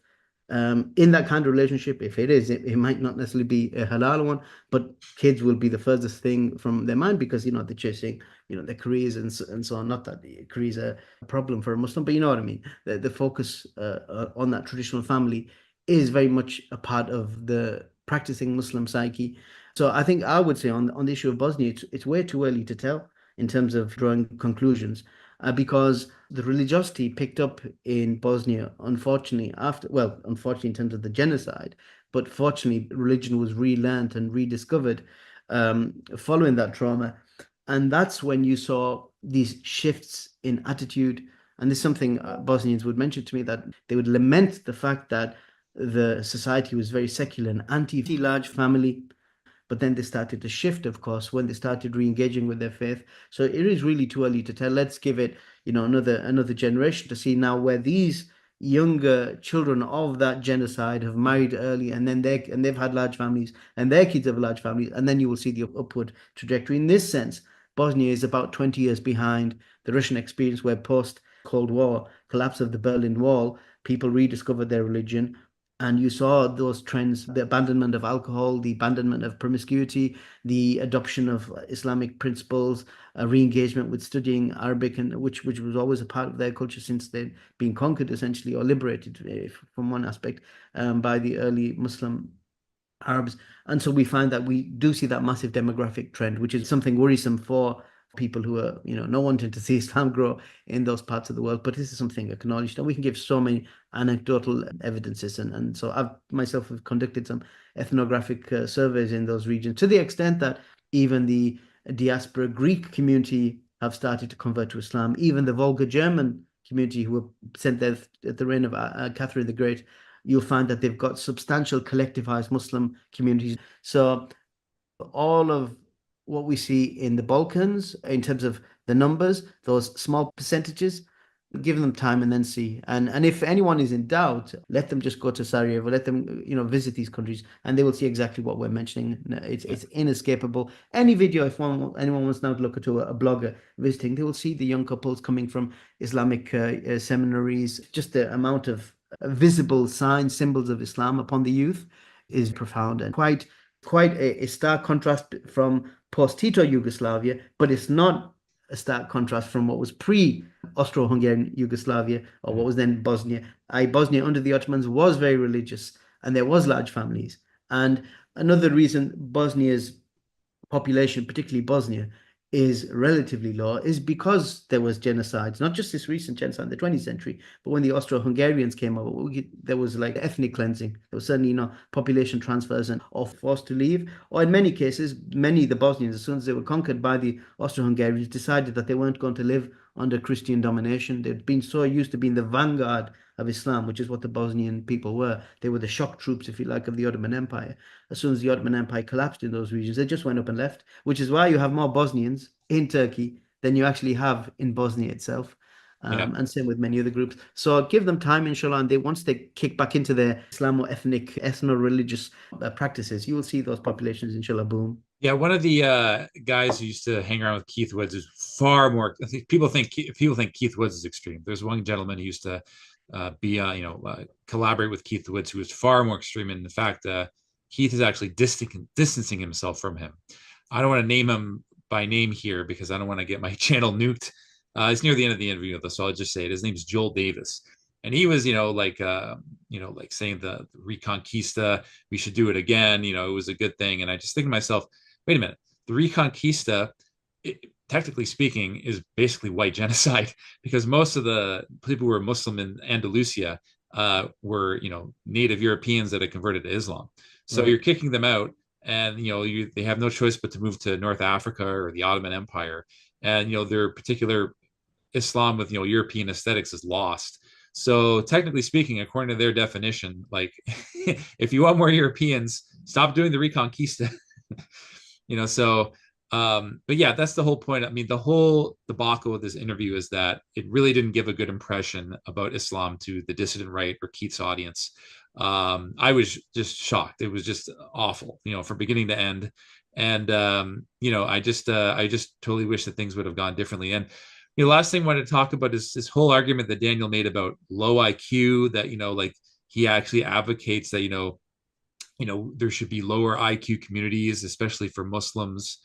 In that kind of relationship, if it is, it might not necessarily be a halal one, but kids will be the furthest thing from their mind because, they're chasing, their careers and so on. Not that the careers are a problem for a Muslim, but you know what I mean? The focus on that traditional family is very much a part of the practicing Muslim psyche. So I think I would say on the issue of Bosnia, it's way too early to tell in terms of drawing conclusions, because the religiosity picked up in Bosnia, unfortunately, unfortunately in terms of the genocide, but fortunately, religion was relearned and rediscovered following that trauma. And that's when you saw these shifts in attitude. And this is something Bosnians would mention to me, that they would lament the fact that the society was very secular and anti-large family. But then they started to shift, of course, when they started re-engaging with their faith. So it is really too early to tell. Let's give it, another generation to see now where these younger children of that genocide have married early, and then they've had large families, and their kids have large families, and then you will see the upward trajectory. In this sense, Bosnia is about 20 years behind the Russian experience, where post-Cold War, collapse of the Berlin Wall, people rediscovered their religion. And you saw those trends, the abandonment of alcohol, the abandonment of promiscuity, the adoption of Islamic principles, re-engagement with studying Arabic, and which was always a part of their culture since they'd been conquered essentially, or liberated from one aspect by the early Muslim Arabs. And so we find that we do see that massive demographic trend, which is something worrisome for people who are, not wanting to see Islam grow in those parts of the world. But this is something acknowledged, and we can give so many anecdotal evidences. And so I've myself have conducted some ethnographic surveys in those regions, to the extent that even the diaspora Greek community have started to convert to Islam. Even the Volga German community, who were sent there at the reign of Catherine the Great, you'll find that they've got substantial collectivized Muslim communities. So all of what we see in the Balkans, in terms of the numbers, those small percentages, Give them time and then see. And if anyone is in doubt, let them just go to Sarajevo, let them, visit these countries, and they will see exactly what we're mentioning. It's inescapable. Any video, if anyone wants now to look at a blogger visiting, they will see the young couples coming from Islamic seminaries. Just the amount of visible signs, symbols of Islam upon the youth is profound and quite a stark contrast from post-Tito Yugoslavia, but it's not a stark contrast from what was pre-Austro-Hungarian Yugoslavia, or what was then Bosnia. Bosnia under the Ottomans was very religious, and there was large families. And another reason Bosnia's population, particularly Bosnia, is relatively low is because there was genocides, not just this recent genocide in the 20th century, but when the Austro-Hungarians came over, there was like ethnic cleansing. There was certainly, population transfers and forced to leave. Or in many cases, the Bosnians, as soon as they were conquered by the Austro-Hungarians, decided that they weren't going to live under Christian domination. They'd been so used to being the vanguard of Islam, which is what the Bosnian people were. They were the shock troops, if you like, of the Ottoman Empire. As soon as the Ottoman Empire collapsed in those regions, they just went up and left, which is why you have more Bosnians in Turkey than you actually have in Bosnia itself. And same with many other groups. So give them time, inshallah, and once they kick back into their Islamo-ethnic, ethno-religious practices, you will see those populations, inshallah, boom. Yeah, one of the guys who used to hang around with Keith Woods is far more. I think people think Keith Woods is extreme. There's one gentleman who used to collaborate with Keith Woods, who was far more extreme. And in fact, Keith is actually distancing himself from him. I don't want to name him by name here because I don't want to get my channel nuked. It's near the end of the interview, though, so I'll just say it. His name's Joel Davis, and he was, like saying the Reconquista, we should do it again. It was a good thing. And I just think to myself, wait a minute, the Reconquista, technically speaking, is basically white genocide because most of the people who were Muslim in Andalusia were, native Europeans that had converted to Islam. So You're kicking them out, and they have no choice but to move to North Africa or the Ottoman Empire, and their particular Islam with European aesthetics is lost. So technically speaking, according to their definition, like if you want more Europeans, stop doing the Reconquista. But yeah, that's the whole point. I mean, the whole debacle of this interview is that it really didn't give a good impression about Islam to the dissident right or Keith's audience. I was just shocked. It was just awful, from beginning to end. And I just totally wish that things would have gone differently. And last thing I wanted to talk about is this whole argument that Daniel made about low IQ, that like he actually advocates that there should be lower IQ communities, especially for Muslims,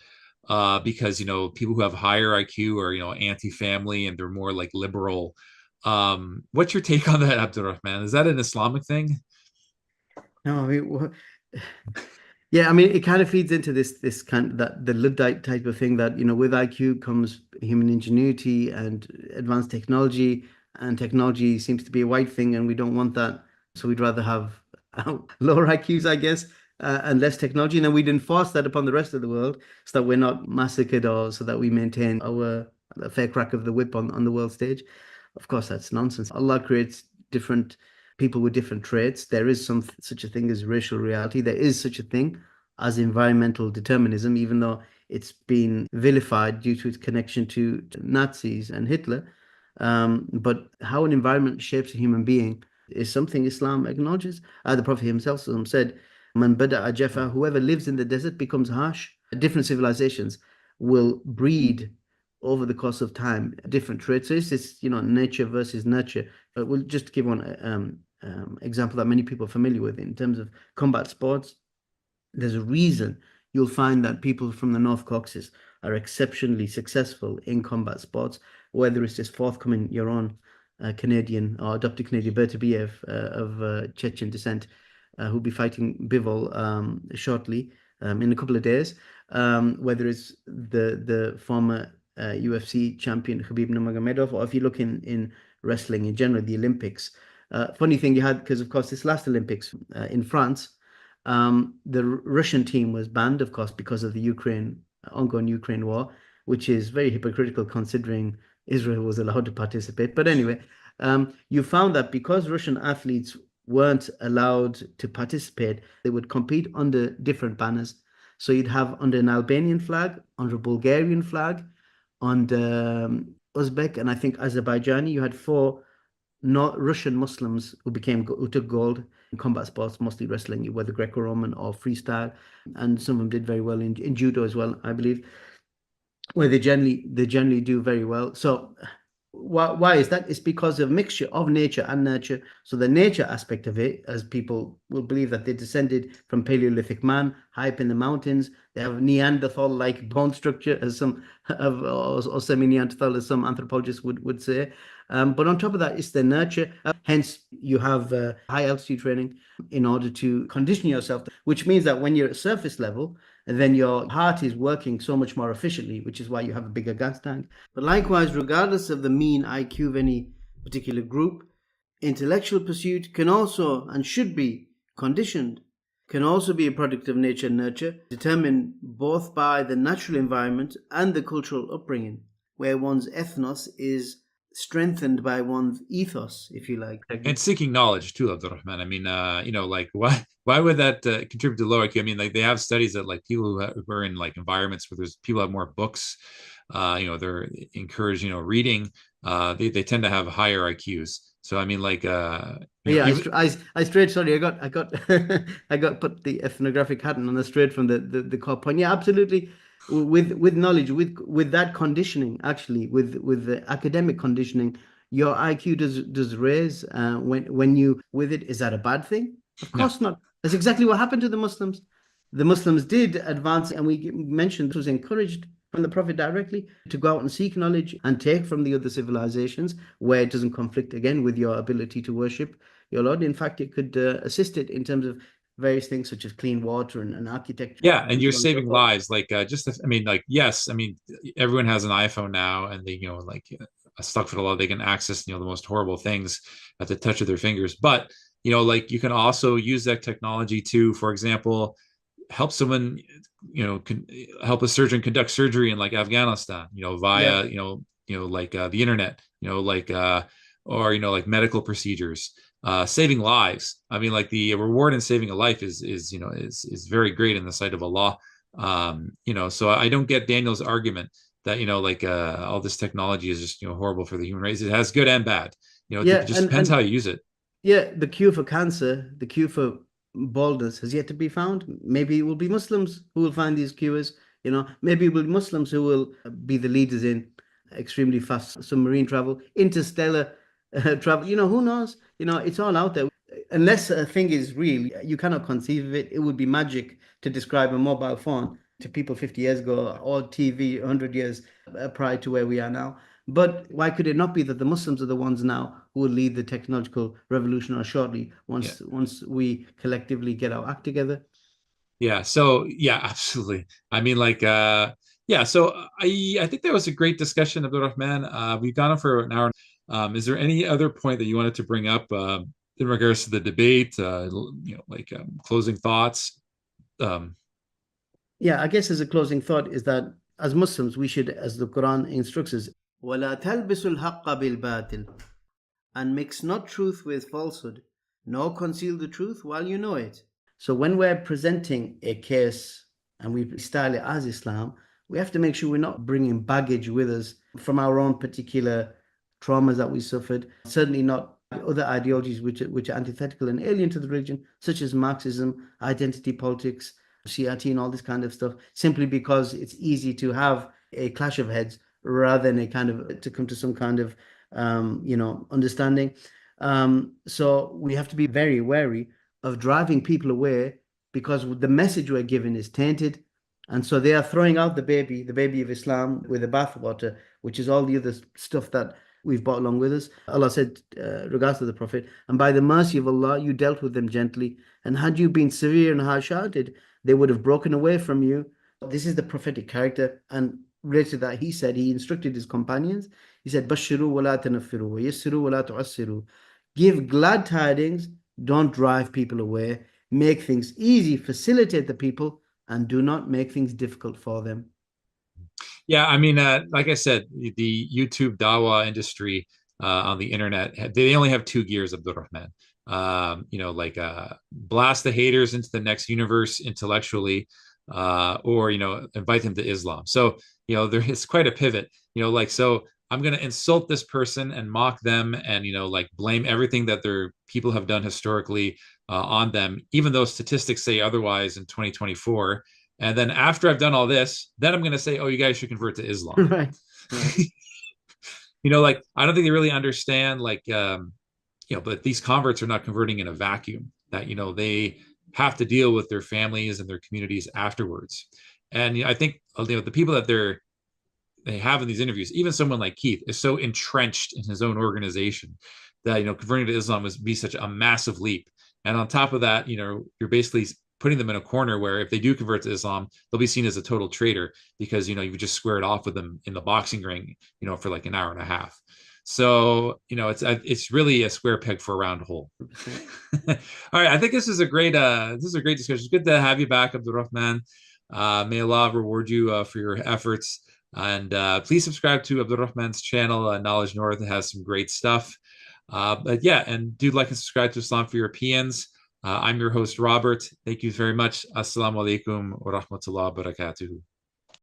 because people who have higher IQ are anti-family and they're more like liberal. What's your take on that, Abdur-Rahman? Is that an Islamic thing? No, I mean, yeah, I mean, it kind of feeds into this kind of the Luddite type of thing that with IQ comes human ingenuity and advanced technology, and technology seems to be a white thing, and we don't want that, so we'd rather have lower IQs, I guess, and less technology, and then we'd enforce that upon the rest of the world so that we're not massacred, or so that we maintain our fair crack of the whip on the world stage. Of course, that's nonsense. Allah creates different people with different traits. There is such a thing as racial reality. There is such a thing as environmental determinism, even though it's been vilified due to its connection to Nazis and Hitler. But how an environment shapes a human being is something Islam acknowledges. The Prophet himself said, "Man bada'a jafa," whoever lives in the desert becomes harsh. Different civilizations will breed over the course of time different traits. So it's this, nature versus nurture. But we'll just give one example that many people are familiar with in terms of combat sports. There's a reason you'll find that people from the North Caucasus are exceptionally successful in combat sports, whether it's this forthcoming your own Canadian or adopted Canadian Bertebiev of Chechen descent, who'll be fighting Bivol shortly in a couple of days, whether it's the former UFC champion Khabib Nurmagomedov, or if you look in wrestling in general, the Olympics. Funny thing you had, because of course this last Olympics in France, the Russian team was banned, of course, because of the ongoing Ukraine war, which is very hypocritical considering Israel was allowed to participate. But anyway, you found that because Russian athletes weren't allowed to participate, they would compete under different banners. So you'd have under an Albanian flag, under a Bulgarian flag, under Uzbek, and I think Azerbaijani. You had four not Russian Muslims who took gold in combat sports, mostly wrestling, whether Greco-Roman or freestyle, and some of them did very well in judo as well, I believe, where they generally do very well. So why is that? It's because of mixture of nature and nurture. So the nature aspect of it, as people will believe that they descended from Paleolithic man, high up in the mountains. They have Neanderthal-like bone structure, as some or semi-Neanderthal, as some anthropologists would say. But on top of that, it's the nurture. Hence, you have high altitude training in order to condition yourself, which means that when you're at surface level, then your heart is working so much more efficiently, which is why you have a bigger gas tank. But likewise, regardless of the mean IQ of any particular group, intellectual pursuit can also and should be conditioned, can also be a product of nature and nurture, determined both by the natural environment and the cultural upbringing, where one's ethnos is strengthened by one's ethos, if you like. And seeking knowledge too, Abdur-Rahman. I mean, like why would that contribute to low IQ? I mean, like they have studies that like people who are in like environments where there's people have more books, they're encouraged, reading, they tend to have higher IQs. So I mean, like, I strayed. Sorry, I got I got put the ethnographic hat on the straight from the core point. Yeah, absolutely. With knowledge, with that conditioning, actually, with the academic conditioning, your IQ does raise when you with it. Is that a bad thing? Of course not. That's exactly what happened to the Muslims. The Muslims did advance, and we mentioned this was encouraged from the Prophet directly to go out and seek knowledge and take from the other civilizations where it doesn't conflict again with your ability to worship your Lord. In fact, it could assist it in terms of various things such as clean water and architecture. Yeah, and you're saving lives. Like I mean, like, yes, I mean, everyone has an iPhone now, and they, like astaghfirullah, they can access, the most horrible things at the touch of their fingers. But, like you can also use that technology to, for example, help someone, help a surgeon conduct surgery in like Afghanistan, via, like the internet, or, like medical procedures, saving lives. I mean, like the reward in saving a life is very great in the sight of Allah. So I don't get Daniel's argument that, like all this technology is just, horrible for the human race. It has good and bad, it just depends how you use it. Yeah, the cure for cancer, the cure for baldness has yet to be found. Maybe it will be Muslims who will find these cures. Maybe it will be Muslims who will be the leaders in extremely fast submarine travel, interstellar travel. Who knows? It's all out there. Unless a thing is real, you cannot conceive of it. It would be magic to describe a mobile phone to people 50 years ago or TV 100 years prior to where we are now. But why could it not be that the Muslims are the ones now who will lead the technological revolution, or shortly, once we collectively get our act together? Yeah. So yeah, absolutely. I mean, like, So I think that was a great discussion, Abdur-Rahman. We've gone on for an hour. Is there any other point that you wanted to bring up in regards to the debate? Closing thoughts. Yeah, I guess as a closing thought is that as Muslims, we should, as the Quran instructs us, وَلَا تَلْبِسُوا الْحَقَّ بِالْبَاطِلِ, and mix not truth with falsehood, nor conceal the truth while you know it. So when we're presenting a case and we style it as Islam, we have to make sure we're not bringing baggage with us from our own particular traumas that we suffered, certainly not other ideologies which are antithetical and alien to the religion, such as Marxism, identity politics, CRT and all this kind of stuff, simply because it's easy to have a clash of heads rather than a kind of to come to some kind of understanding. So we have to be very wary of driving people away, because the message we're giving is tainted, and so they are throwing out the baby of Islam with the bathwater, which is all the other stuff that we've brought along with us. Allah said, regards to the Prophet, and by the mercy of Allah, you dealt with them gently, and had you been severe and harsh-hearted, they would have broken away from you. This is the prophetic character, and related to that, he instructed his companions. He said, "Bashiru wa la tanaffiru, wa yassiru wa la tu'assiru." Give glad tidings, don't drive people away. Make things easy, facilitate the people, and do not make things difficult for them. Yeah, I mean, like I said, the YouTube dawa industry on the internet, they only have two gears, Abdur-Rahman. Blast the haters into the next universe intellectually, or invite them to Islam. So there is quite a pivot. I'm going to insult this person and mock them and, like blame everything that their people have done historically on them, even though statistics say otherwise in 2024. And then after I've done all this, then I'm going to say, oh, you guys should convert to Islam. Right. Like, I don't think they really understand, like, but these converts are not converting in a vacuum, that, they have to deal with their families and their communities afterwards. And I think, the people that they have in these interviews, even someone like Keith is so entrenched in his own organization that, converting to Islam would be such a massive leap. And on top of that, you're basically putting them in a corner where if they do convert to Islam, they'll be seen as a total traitor because, you've just squared off with them in the boxing ring, for like an hour and a half. So, it's really a square peg for a round hole. All right. I think this is a great discussion. It's good to have you back, Abdur-Rahman. May Allah reward you for your efforts. And please subscribe to Abdur-Rahman's channel, Knowledge North. It has some great stuff. But yeah, and do like and subscribe to Islam for Europeans. I'm your host, Robert. Thank you very much. Assalamu alaikum wa rahmatullahi wa barakatuhu.